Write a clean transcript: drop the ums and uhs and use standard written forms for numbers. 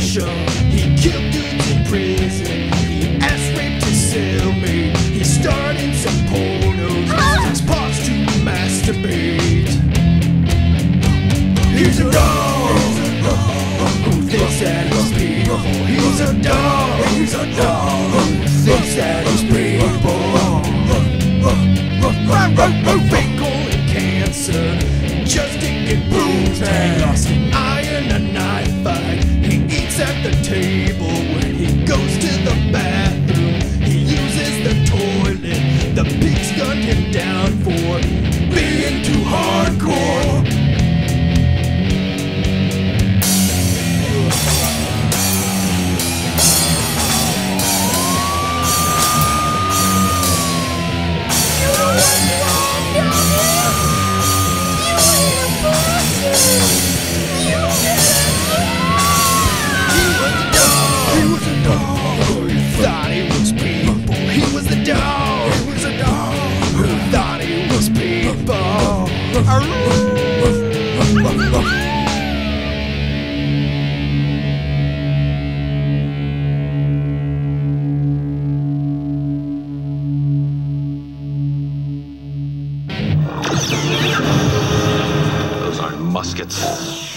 nation. He killed dudes in prison. He ass-raped his cellmate. He starred in some pornos. His parts to masturbate. He's a dog who thinks that he's people. He's a dog who thinks that he's people. Fake colon cancer, just taking Boomtang. Lost an eye in a knife fight. He eats at the table when he goes to the bathroom. He uses the toilet. The pigs gunned him down for being too hardcore. Those aren't muskets.